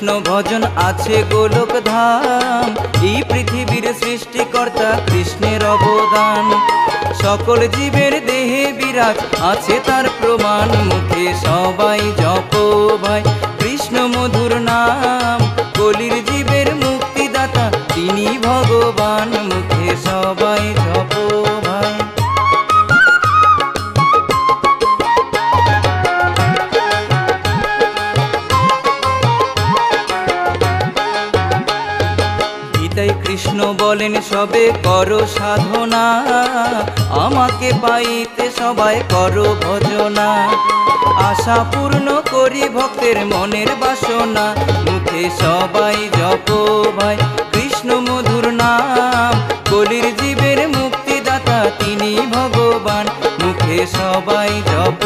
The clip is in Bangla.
কৃষ্ণ ভজন আছে গোলক ধাম, এই পৃথিবীর সৃষ্টিকর্তা কৃষ্ণের অবদান। সকল জীবের দেহে বিরাজ আছে তার প্রমাণ, মুখে সবাই জপ ভাই কৃষ্ণ মধুর নাম। কলির জীবের মুক্তিদাতা তিনি ভগবান, মুখে সবাই জপ ভাই। গীতায় কৃষ্ণ বলেন সবে করো সাধনা, আমাকে পাইতে সবাই করো ভজনা। আশা পূর্ণ করি ভক্তের মনের বাসনা, মুখে সবাই জপ ভাই কৃষ্ণ মধুর নাম। কলির জীবের মুক্তিদাতা তিনি ভগবান, মুখে সবাই জপ।